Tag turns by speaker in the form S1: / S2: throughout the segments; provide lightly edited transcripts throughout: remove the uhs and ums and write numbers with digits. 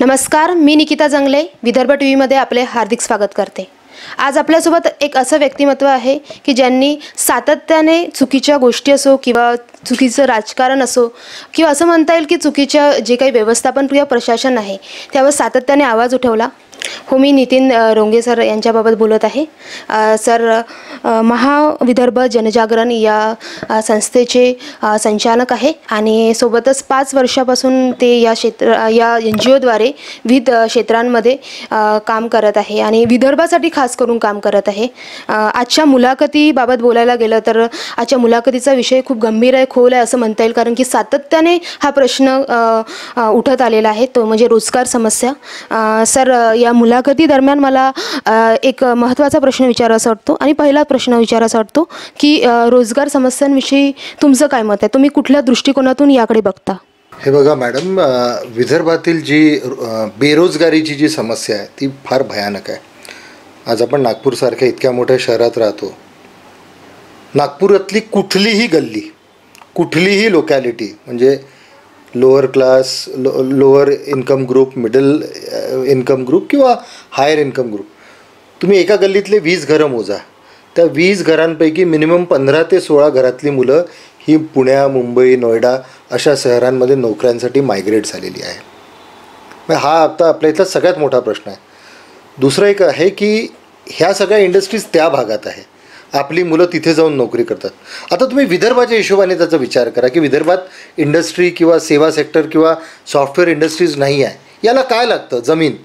S1: नमस्कार, मी निकिता जंगले विदर्भ टीव्हीमध्ये आपले हार्दिक स्वागत करते। आज आपल्यासोबत एक असं व्यक्तिमत्व आहे की ज्यांनी सातत्याने चुकीच्या गोष्टी असो किंवा चुकीचं राजकारण असो किंवा असं म्हणता येईल की चुकीच्या जे काही व्यवस्थापन किंवा प्रशासन आहे त्यावर सातत्याने आवाज उठवला। हो, मी नितीन रोंगे सर यांच्याबाबत बोलत आहे। सर महाविदर्भ जनजागरण या संस्थेचे संचालक आहे आणि सोबतच 5 वर्षापासून ते या NGO द्वारे विविध क्षेत्रांमध्ये काम करत आहे आणि विदर्भासाठी खास करून काम करत आहे। आजच्या मुलाखतीबाबत बोलायला गेलं तर आजच्या मुलाखतीचा विषय खूप गंभीर आहे, खोल आहे असं म्हणता येईल, कारण की सातत्याने हा प्रश्न उठत आलेला आहे, तो म्हणजे रोजगार समस्या। सर, या मुलाखती दरम्यान मला एक महत्त्वाचा प्रश्न विचारायचा वाटतो आणि पहिला प्रश्न विचारायचा वाटतो की रोजगार समस्यांविषयी तुमचं काय मत आहे? तुम्ही कुठल्या दृष्टिकोनातून याकडे बघता?
S2: हे बघा मॅडम, विदर्भातील जी बेरोजगारीची जी समस्या आहे ती फार भयानक आहे। आज आपण नागपूरसारख्या इतक्या मोठ्या शहरात राहतो। नागपुरातली कुठलीही गल्ली, कुठलीही लोकॅलिटी म्हणजे lower class, lower income group, middle income group किंवा हायर इन्कम ग्रुप, तुम्ही एका गल्लीतले 20 घरं मोजा, त्या 20 घरांपैकी मिनिमम 15 ते 16 घरातली मुलं ही पुण्या, मुंबई, नोएडा अशा शहरांमध्ये नोकऱ्यांसाठी मायग्रेट झालेली आहे। मग हा आता आपल्या इथला सगळ्यात मोठा प्रश्न आहे। दुसरं एक आहे की ह्या सगळ्या इंडस्ट्रीज त्या भागात आहे, आपली मुलं तिथे जाऊन नोकरी करतात। आता तुम्ही विदर्भाच्या हिशोबाने त्याचा विचार करा की विदर्भात इंडस्ट्री किंवा सेवा सेक्टर किंवा सॉफ्टवेअर इंडस्ट्रीज नाही आहे। याला काय लागतं? जमीन।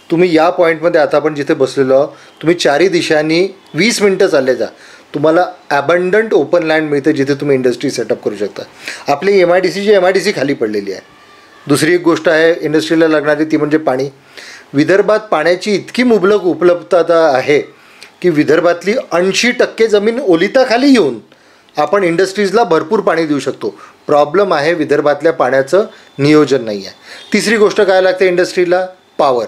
S2: तुम्ही या पॉईंटमध्ये आता आपण जिथे बसलेलो आहोत, तुम्ही चारी दिशांनी 20 मिनटं चालले जा, तुम्हाला ॲबंडंट ओपन लँड मिळते जिथे तुम्ही इंडस्ट्री सेटअप करू शकता। आपली MIDC खाली पडलेली आहे। दुसरी एक गोष्ट आहे इंडस्ट्रीला लागणारी, ती म्हणजे पाणी। विदर्भात पाण्याची इतकी मुबलक उपलब्धता आहे की विदर्भातली 80% जमीन ओलिताखाली येऊन आपण इंडस्ट्रीजला भरपूर पाणी देऊ शकतो। प्रॉब्लेम आहे विदर्भातल्या पाण्याचं नियोजन नाही आहे। तिसरी गोष्ट काय लागते इंडस्ट्रीला? पॉवर।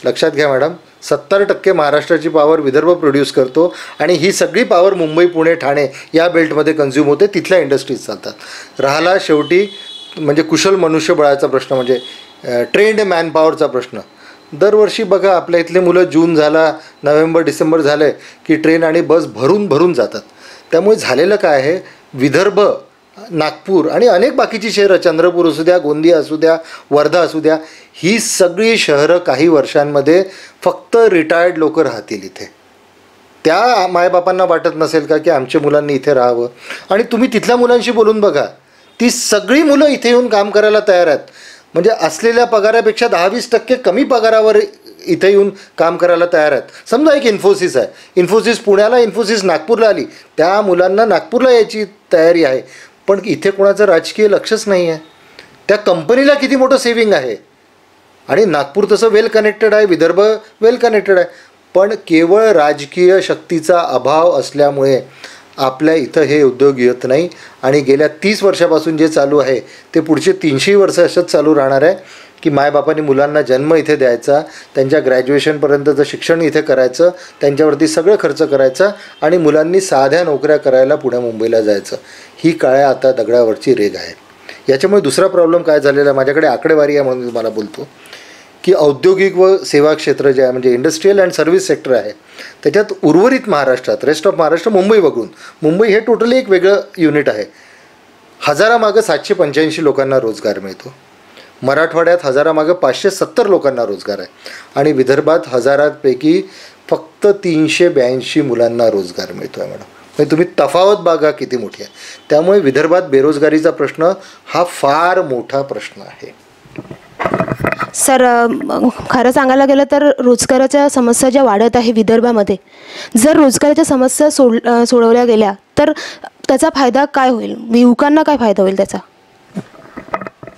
S2: लक्षात घ्या मॅडम, 70% महाराष्ट्राची पॉवर विदर्भ प्रोड्यूस करतो आणि ही सगळी पॉवर मुंबई, पुणे, ठाणे या बेल्टमध्ये कन्झ्युम होते, तिथल्या इंडस्ट्रीज चालतात। राहिला शेवटी म्हणजे कुशल मनुष्यबळाचा प्रश्न, म्हणजे ट्रेंड मॅनपॉवरचा प्रश्न। दरवर्षी बघा आपल्या इथले मुलं जून झाला, नोव्हेंबर, डिसेंबर झाले की ट्रेन आणि बस भरून भरून जातात। त्यामुळे झालेलं काय आहे, विदर्भ, नागपूर आणि अनेक बाकीची शहरं, चंद्रपूर असू द्या, गोंदिया असू द्या, वर्धा असू द्या, ही सगळी शहरं काही वर्षांमध्ये फक्त रिटायर्ड लोक राहतील इथे। त्या मायबापांना वाटत नसेल का की आमच्या मुलांनी इथे राहावं? आणि तुम्ही तिथल्या मुलांशी बोलून बघा, ती सगळी मुलं इथे येऊन काम करायला तयार आहेत। म्हणजे असलेल्या पगारापेक्षा 10-20% कमी पगारावर इथे येऊन काम करायला तयार आहेत। समजा एक इन्फोसिस आहे, इन्फोसिस पुण्याला, इन्फोसिस नागपूरला आली, त्या मुलांना नागपूरला यायची तयारी आहे, पण इथे कोणाचं राजकीय लक्षच नाही आहे। त्या कंपनीला किती मोठं सेविंग आहे। आणि नागपूर तसं वेल कनेक्टेड आहे, विदर्भ वेल कनेक्टेड आहे, पण केवळ राजकीय शक्तीचा अभाव असल्यामुळे आपल्या इथं हे उद्योग येत नाही। आणि गेल्या 30 वर्षापासून जे चालू आहे ते पुढचे 300 वर्ष असंच चालू राहणार आहे की मायबापांनी मुलांना जन्म इथे द्यायचा, त्यांच्या ग्रॅज्युएशनपर्यंतचं शिक्षण इथे करायचं, त्यांच्यावरती सगळं खर्च करायचा आणि मुलांनी साध्या नोकऱ्या करायला पुण्या, मुंबईला जायचं। ही काळ्या आता दगडावरची रेघ आहे। याच्यामुळे दुसरा प्रॉब्लेम काय झालेला आहे, माझ्याकडे आकडेवारी आहे म्हणून तुम्हाला बोलतो की औद्योगिक व सेवा क्षेत्र जे आहे म्हणजे इंडस्ट्रीयल अँड सर्व्हिस सेक्टर आहे, त्याच्यात उर्वरित महाराष्ट्रात, रेस्ट ऑफ महाराष्ट्र, मुंबई वगळून, मुंबई हे टोटली एक वेगळं युनिट आहे। हजारामागं 785 लोकांना रोजगार मिळतो, मराठवाड्यात हजारामागं 570 लोकांना रोजगार आहे आणि विदर्भात हजारांपैकी फक्त 382 मुलांना रोजगार मिळतो आहे। मॅडम, म्हणजे तुम्ही तफावत बघा किती मोठी आहे। त्यामुळे विदर्भात बेरोजगारीचा प्रश्न हा फार मोठा प्रश्न आहे।
S1: सर, खरं सांगायला गेलं तर रोजगाराच्या समस्या ज्या वाढत आहे विदर्भामध्ये, जर रोजगाराच्या समस्या सोडवल्या गेल्या तर त्याचा फायदा काय होईल? युवकांना काय फायदा होईल त्याचा?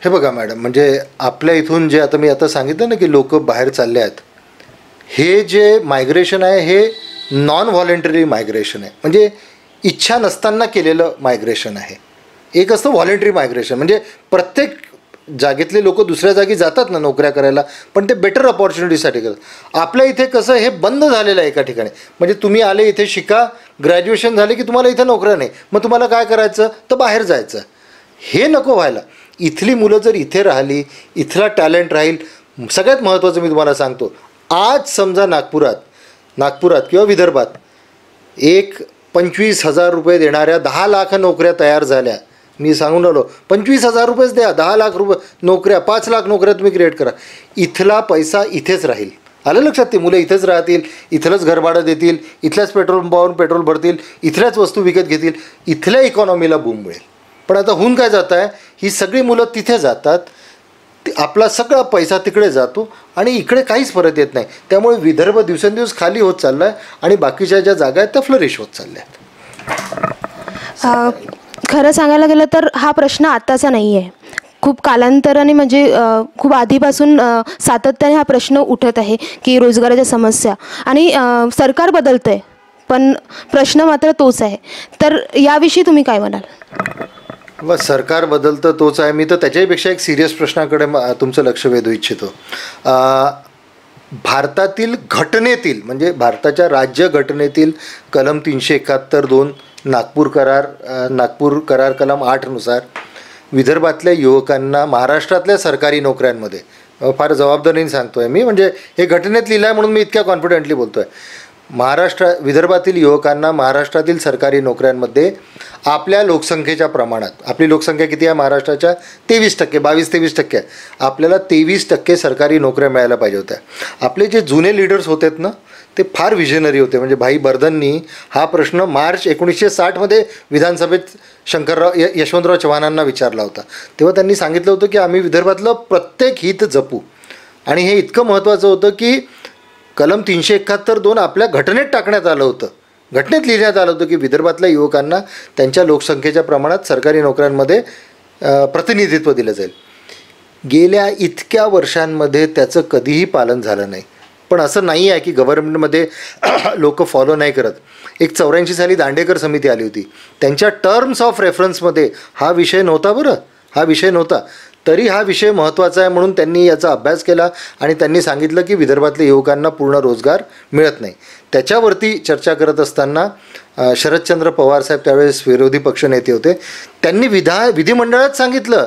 S2: हे बघा मॅडम, म्हणजे आपल्या इथून जे आता मी सांगितलं ना की लोक बाहेर चालले आहेत, हे जे मायग्रेशन आहे हे नॉन व्हॉलेंटरी मायग्रेशन आहे, म्हणजे इच्छा नसताना केलेलं मायग्रेशन आहे। एक असतं व्हॉलेंटरी मायग्रेशन, म्हणजे प्रत्येक जागेतले लोक दुसऱ्या जागी जातात ना नोकऱ्या करायला, पण ते बेटर अपॉर्च्युनिटीसाठी करतात। आपल्या इथे कसं हे बंद झालेलं आहे एका ठिकाणी, म्हणजे तुम्ही आले इथे शिका, ग्रॅज्युएशन झाले की तुम्हाला इथे नोकऱ्या नाही, मग तुम्हाला काय करायचं तर बाहेर जायचं। हे नको व्हायला। इथली मुलं जर इथे राहिली, इथला टॅलेंट राहील, सगळ्यात महत्त्वाचं मी तुम्हाला सांगतो, आज समजा नागपुरात किंवा विदर्भात एक 25,000 रुपये देणाऱ्या 10 लाख नोकऱ्या तयार झाल्या. मी सांगून राहिलो 25,000 रुपयेच द्या, 10 लाख रुपये नोकऱ्या, 5 लाख नोकऱ्या तुम्ही क्रिएट करा. इथला पैसा इथेच राहील. आलं लक्षात? ते मुलं इथेच राहतील, इथलंच घरभाडं देतील, इथल्याच पेट्रोल पंपावरून पेट्रोल भरतील, इथल्याच वस्तू विकत घेतील, इथल्या इकॉनॉमीला बूम मिळेल. पण आता होऊन काय जात आहे, ही सगळी मुलं तिथे जातात, आपला सगळा पैसा तिकडे जातो आणि इकडे काहीच परत येत नाही. त्यामुळे विदर्भ दिवसेंदिवस खाली होत चालला आहे आणि बाकीच्या ज्या जागा आहेत त्या फ्लरिश होत चालल्या आहेत.
S1: खरं सांगायला गेलं तर हा प्रश्न आत्ताचा नाही आहे. खूप कालांतराने म्हणजे खूप आधीपासून सातत्याने हा प्रश्न उठत आहे की रोजगाराच्या समस्या, आणि सरकार बदलतं आहे पण प्रश्न मात्र तोच आहे. तर याविषयी तुम्ही काय म्हणाल?
S2: बस, सरकार बदलतं तोच आहे. मी तर त्याच्याहीपेक्षा एक सिरियस प्रश्नाकडे तुमचं लक्ष वेधू इच्छितो. भारतातील घटनेतील म्हणजे भारताच्या राज्यघटनेतील कलम 371(2) नागपूर करार कलम 8नुसार विदर्भातल्या युवकांना महाराष्ट्रातल्या सरकारी नोकऱ्यांमध्ये, फार जबाबदारीने सांगतो आहे मी, म्हणजे हे घटनेत लिहिलं आहे म्हणून मी इतक्या कॉन्फिडेंटली बोलतो आहे, विदर्भातील युवकांना महाराष्ट्रातील सरकारी नोकऱ्यांमध्ये आपल्या लोकसंख्येच्या प्रमाणात, आपली लोकसंख्या किती आहे महाराष्ट्राच्या? 23%, 22-23% आहे. आपल्याला 23% सरकारी नोकऱ्या मिळायला पाहिजे होत्या. आपले जे जुने लीडर्स होतेत ना, ते फार विजनरी होते. म्हणजे भाई बर्धननी हा प्रश्न मार्च 1960मध्ये विधानसभेत यशवंतराव चव्हाणांना विचारला होता. तेव्हा त्यांनी सांगितलं होतं की आम्ही विदर्भातलं प्रत्येक हित जपू. आणि हे इतकं महत्त्वाचं होतं की कलम 371(2) आपल्या घटनेत टाकण्यात आलं होतं, घटनेत लिहिण्यात आलं होतं की विदर्भातल्या युवकांना त्यांच्या लोकसंख्येच्या प्रमाणात सरकारी नोकऱ्यांमध्ये प्रतिनिधित्व दिलं जाईल. गेल्या इतक्या वर्षांमध्ये त्याचं कधीही पालन झालं नाही. पण असं नाही आहे की गव्हर्नमेंटमध्ये लोक फॉलो नाही करत. एक 84 साली दांडेकर समिती आली होती, त्यांच्या टर्म्स ऑफ रेफरन्समध्ये हा विषय नव्हता. हा विषय नव्हता, तरी हा विषय महत्त्वाचा आहे म्हणून त्यांनी याचा अभ्यास केला आणि त्यांनी सांगितलं की विदर्भातल्या युवकांना पूर्ण रोजगार मिळत नाही. त्याच्यावरती चर्चा करत असताना शरदचंद्र पवार साहेब, त्यावेळेस विरोधी पक्षनेते होते, त्यांनी विधिमंडळात सांगितलं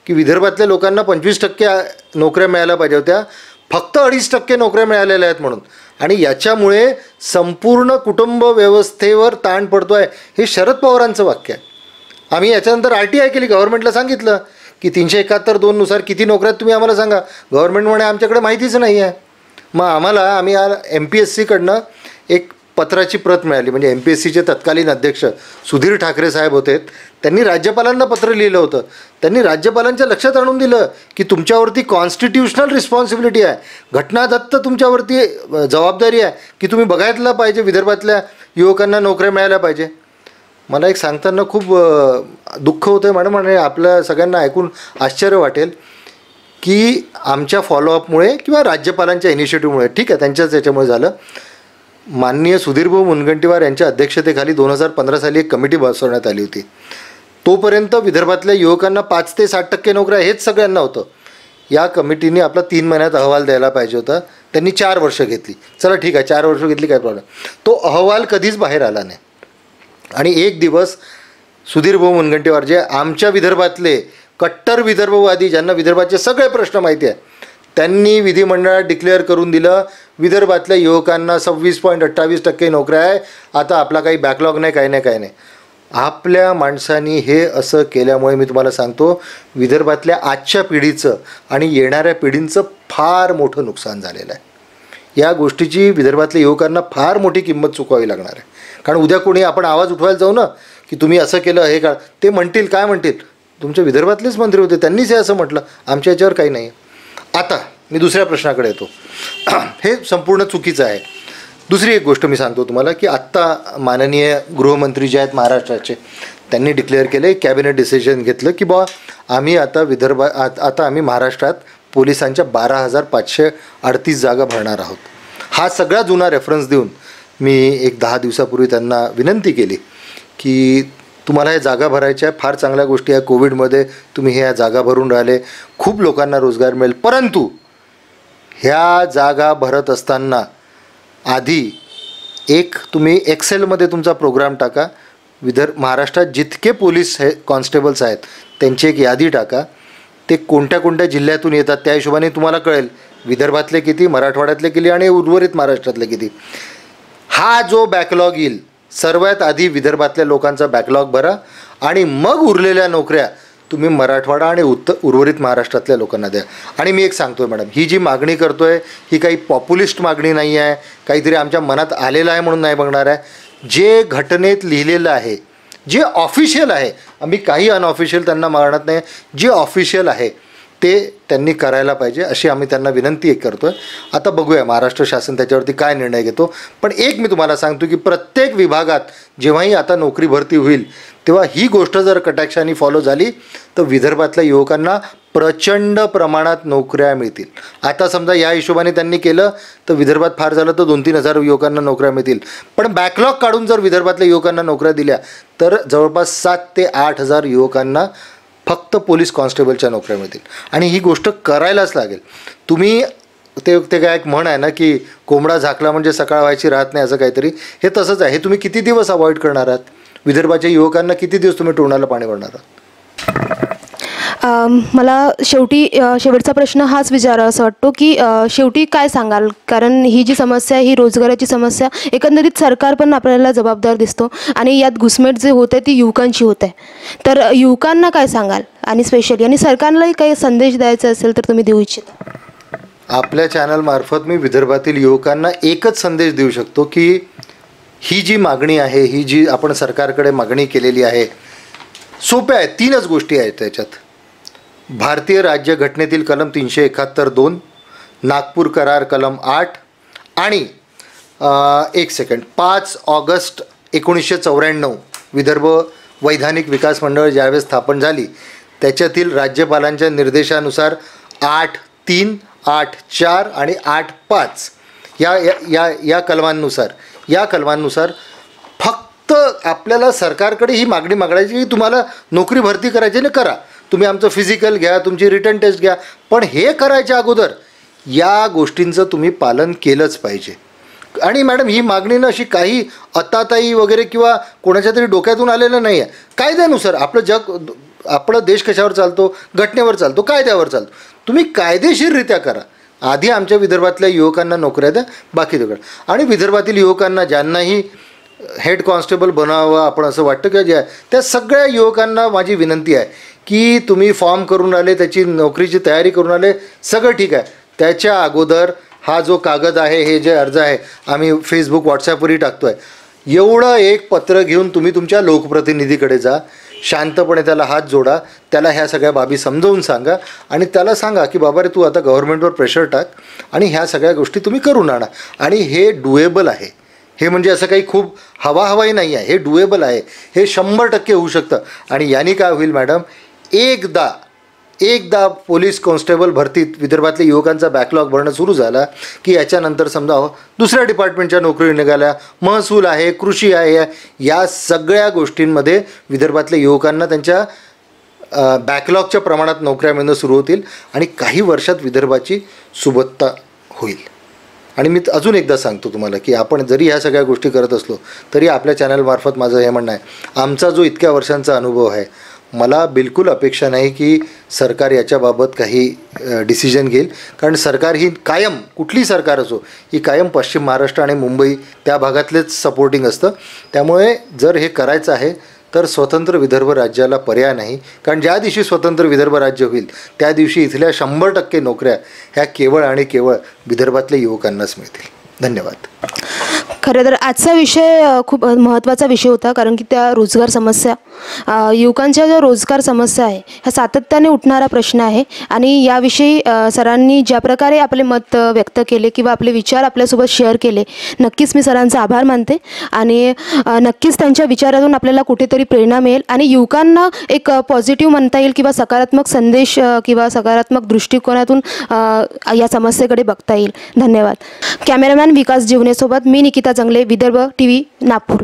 S2: की विदर्भातल्या लोकांना 25% नोकऱ्या मिळायला पाहिजे होत्या, फक्त 2.5% नोकऱ्या मिळालेल्या आहेत म्हणून. आणि याच्यामुळे संपूर्ण कुटुंब व्यवस्थेवर ताण पडतो आहे, हे शरद पवारांचं वाक्य आहे. आम्ही याच्यानंतर RTI केली, गव्हर्नमेंटला सांगितलं की 371(2) किती नोकऱ्या तुम्ही आम्हाला सांगा. गव्हर्नमेंट म्हणे आमच्याकडे माहितीच नाही आहे. मग आम्ही MPSCकडनं एक पत्राची प्रत मिळाली. म्हणजे MPSCचे तत्कालीन अध्यक्ष सुधीर ठाकरे साहेब होते, त्यांनी राज्यपालांना पत्र लिहिलं होतं. त्यांनी राज्यपालांच्या लक्षात आणून दिलं की तुमच्यावरती कॉन्स्टिट्यूशनल रिस्पॉन्सिबिलिटी आहे, घटनादत्त तुमच्यावरती जबाबदारी आहे की तुम्ही बघायला पाहिजे विदर्भातल्या युवकांना नोकऱ्या मिळायला पाहिजे. मला एक सांगताना खूप दुःख होतं आहे मॅडम, आणि आपल्या सगळ्यांना ऐकून आश्चर्य वाटेल की आमच्या फॉलोअपमुळे किंवा राज्यपालांच्या इनिशिएटिव्हमुळे, ठीक आहे त्यांच्याच याच्यामुळे झालं, माननीय सुधीरभाऊ मुनगंटीवार यांच्या अध्यक्षतेखाली 2015 साली एक कमिटी बसवण्यात आली होती. तोपर्यंत विदर्भातल्या युवकांना 5 ते 60% नोकऱ्या हेच सगळ्यांना होतं. या कमिटीने आपला 3 महिन्यात अहवाल द्यायला पाहिजे होता, त्यांनी 4 वर्ष घेतली. चला ठीक आहे, 4 वर्ष घेतली, काय प्रॉब्लेम. तो अहवाल कधीच बाहेर आला नाही. आणि एक दिवस सुधीरभाऊ मुनगंटीवार, जे आमच्या विदर्भातले कट्टर विदर्भवादी, ज्यांना विदर्भाचे सगळे प्रश्न माहिती आहे, त्यांनी विधिमंडळात डिक्लेअर करून दिलं विदर्भातल्या युवकांना 26.28% नोकऱ्या आहे, आता आपला काही बॅकलॉग नाही, काही नाही. आपल्या माणसांनी हे असं केल्यामुळे मी तुम्हाला सांगतो विदर्भातल्या आजच्या पिढीचं आणि येणाऱ्या पिढींचं फार मोठं नुकसान झालेलं आहे. या गोष्टीची विदर्भातल्या युवकांना फार मोठी किंमत चुकवावी लागणार आहे. कारण उद्या कोणी आपण आवाज उठवायला जाऊ ना की तुम्ही असं केलं हे का, ते म्हणतील, काय म्हणतील, तुमच्या विदर्भातलेच मंत्री होते, त्यांनीच हे असं म्हटलं, आमच्या याच्यावर काही नाही. आता मी दुसऱ्या प्रश्नाकडे येतो. हे संपूर्ण चुकीचं आहे. दुसरी एक गोष्ट मी सांगतो तुम्हाला की आत्ता माननीय गृहमंत्री जे आहेत महाराष्ट्राचे, त्यांनी डिक्लेअर केले, कॅबिनेट डिसिजन घेतलं की आम्ही आता आम्ही महाराष्ट्रात पोलिसांच्या 12,538 जागा भरणार आहोत. हा सगळा जुना रेफरन्स देऊन मी एक 10 दिवसापूर्वी त्यांना विनंती केली की तुम्हाला ह्या जागा भरायच्या आहे, फार चांगल्या गोष्टी आहे, कोविडमध्ये तुम्ही ह्या जागा भरून राहिले, खूप लोकांना रोजगार मिळेल, परंतु ह्या जागा भरत असताना आधी एक तुम्ही एक्सेलमध्ये तुमचा प्रोग्राम टाका, महाराष्ट्रात जितके पोलीस कॉन्स्टेबल्स आहेत त्यांची एक यादी टाका, ते कोणत्या कोणत्या जिल्ह्यातून येतात, त्या हिशोबाने तुम्हाला कळेल विदर्भातले किती, मराठवाड्यातले किती आणि उर्वरित महाराष्ट्रातले किती. हा जो बॅकलॉग येईल, सर्वात आधी विदर्भातल्या लोकांचा बॅकलॉग भरा आणि मग उरलेल्या नोकऱ्या तुम्ही मराठवाडा आणि उर्वरित महाराष्ट्रातल्या लोकांना द्या. आणि मी एक सांगतो आहे मॅडम, ही जी मागणी करतो आहे ही काही पॉप्युलिस्ट मागणी नाही आहे, काहीतरी आमच्या मनात आलेलं आहे म्हणून नाही बघणार आहे. जे घटनेत लिहिलेलं आहे, जे ऑफिशियल आहे, आम्ही काही अनऑफिशियल त्यांना मागणत नाही, जे ऑफिशियल आहे ते त्यांनी करायला पाहिजे अशी आम्ही त्यांना विनंती एक करतो आहे. आता बघूया महाराष्ट्र शासन त्याच्यावरती काय निर्णय घेतो. पण एक मी तुम्हाला सांगतो की प्रत्येक विभागात जेव्हाही आता नोकरी भरती होईल तेव्हा ही गोष्ट जर कटाक्षाने फॉलो झाली तर विदर्भातल्या युवकांना प्रचंड प्रमाणात नोकऱ्या मिळतील. आता समजा या हिशोबाने त्यांनी केलं तर विदर्भात फार झालं तर 2-3 हजार युवकांना नोकऱ्या मिळतील. पण बॅकलॉग काढून जर विदर्भातल्या युवकांना नोकऱ्या दिल्या तर जवळपास 7 ते 8 हजार युवकांना फक्त पोलीस कॉन्स्टेबलच्या नोकऱ्या मिळतील. आणि ही गोष्ट करायलाच लागेल. तुम्ही ते काय एक म्हण आहे ना की कोंबडा झाकला म्हणजे सकाळ व्हायची राहत नाही, असं काहीतरी. हे तसंच आहे. हे तुम्ही किती दिवस अवॉइड करणार आहात? विदर्भाच्या युवकांना किती दिवस तुम्ही टोणाला पाणी भरणार आहात?
S1: मला शेवटचा प्रश्न हाच विचारावा वाटतो की शेवटी काय सांगाल, कारण ही जी समस्या आहे ही रोजगाराची समस्या, एकंदरीत सरकार पण आपल्याला जबाबदार दिसतो आणि यात घुसमट जे होत आहे ती युवकांची होत आहे. तर युवकांना काय सांगाल आणि स्पेशली आणि सरकारलाही काही संदेश द्यायचा असेल तर तुम्ही देऊ इच्छिता?
S2: आपल्या चॅनलमार्फत मी विदर्भातील युवकांना एकच संदेश देऊ शकतो की ही जी मागणी आहे, ही जी आपण सरकारकडे मागणी केलेली आहे, सोप्या आहेत. 3च गोष्टी आहेत त्याच्यात. भारतीय राज्यघटनेतील कलम 371(2), नागपूर करार कलम 8 आणि 5 ऑगस्ट 1994 विदर्भ वैधानिक विकास मंडळ ज्यावेळेस स्थापन झाली त्याच्यातील राज्यपालांच्या निर्देशानुसार 8(3), 8(4) आणि 8(5) या कलमांनुसार फक्त आपल्याला सरकारकडे ही मागणी मागायची की तुम्हाला नोकरी भरती करायची ना करा, तुम्ही आमचं फिजिकल घ्या, तुमची रिटर्न टेस्ट घ्या, पण हे करायच्या अगोदर या गोष्टींचं तुम्ही पालन केलंच पाहिजे. आणि मॅडम ही मागणी ना अशी काही अताताई वगैरे किंवा कोणाच्या तरी डोक्यातून आलेलं नाही आहे. कायद्यानुसार आपलं देश कशावर चालतो? घटनेवर चालतो, कायद्यावर चालतो. तुम्ही कायदेशीररित्या करा. आधी आमच्या विदर्भातल्या युवकांना नोकऱ्या द्या, बाकी सगळं. आणि विदर्भातील युवकांना ज्यांनाही हेड कॉन्स्टेबल बनावं आपण असं वाटतं की त्या सगळ्या युवकांना माझी विनंती आहे की तुम्ही फॉर्म करून आले, त्याची नोकरीची तयारी करून आले, सगळं ठीक आहे. त्याच्या अगोदर हा जो कागद आहे, हे जे अर्ज आहे, आम्ही फेसबुक व्हॉट्सॲपवरही टाकतो आहे, एवढं एक पत्र घेऊन तुम्ही तुमच्या लोकप्रतिनिधीकडे जा, शांतपणे त्याला हात जोडा, त्याला ह्या सगळ्या बाबी समजावून सांगा आणि त्याला सांगा की बाबा रे तू आता गव्हर्नमेंटवर प्रेशर टाक आणि ह्या सगळ्या गोष्टी तुम्ही करून आणा. आणि हे डुएबल आहे. हे म्हणजे असं काही खूप हवाई नाही आहे, हे डुएबल आहे. हे 100% होऊ शकतं. आणि याने काय होईल मॅडम, एकदा पोलीस कॉन्स्टेबल भरतीत विदर्भातल्या युवकांचा बॅकलॉग भरणं सुरू झाला की याच्यानंतर समजा दुसऱ्या डिपार्टमेंटच्या नोकरी निघाल्या, महसूल आहे, कृषी आहे, या सगळ्या गोष्टींमध्ये विदर्भातल्या युवकांना त्यांच्या बॅकलॉगच्या प्रमाणात नोकऱ्या मिळणं सुरू होतील आणि काही वर्षात विदर्भाची सुबत्ता होईल. आणि मी अजून एकदा सांगतो तुम्हाला की आपण जरी ह्या सगळ्या गोष्टी करत असलो तरी आपल्या चॅनलमार्फत माझं हे म्हणणं आहे, आमचा जो इतक्या वर्षांचा अनुभव आहे, मला बिलकुल अपेक्षा नाही की सरकार याच्याबाबत काही डिसिजन घेईल. कारण सरकार ही कायम, कुठली सरकार असो, ही कायम पश्चिम महाराष्ट्र आणि मुंबई त्या भागातलेच सपोर्टिंग असतं. त्यामुळे जर हे करायचं आहे तर स्वतंत्र विदर्भ राज्याला पर्याय नाही. कारण ज्या दिवशी स्वतंत्र विदर्भ राज्य होईल त्या दिवशी इथल्या 100% नोकऱ्या ह्या केवळ आणि केवळ विदर्भातल्या युवकांनाच मिळतील. धन्यवाद.
S1: खरं तर आजचा विषय खूप महत्त्वाचा विषय होता, कारण की त्या रोजगार समस्या, युवकांच्या ज्या रोजगार समस्या आहे ह्या सातत्याने उठणारा प्रश्न आहे. आणि याविषयी सरांनी ज्या प्रकारे आपले मत व्यक्त केले किंवा आपले विचार आपल्यासोबत शेअर केले, नक्कीच मी सरांचा आभार मानते. आणि नक्कीच त्यांच्या विचारातून आपल्याला कुठेतरी प्रेरणा मिळेल आणि युवकांना एक पॉझिटिव्ह म्हणता येईल किंवा सकारात्मक संदेश किंवा सकारात्मक दृष्टिकोनातून या समस्येकडे बघता येईल. धन्यवाद. कॅमेरामॅन विकास जीवनेसोबत मी निकिता जंगले, विदर्भ TV नागपूर.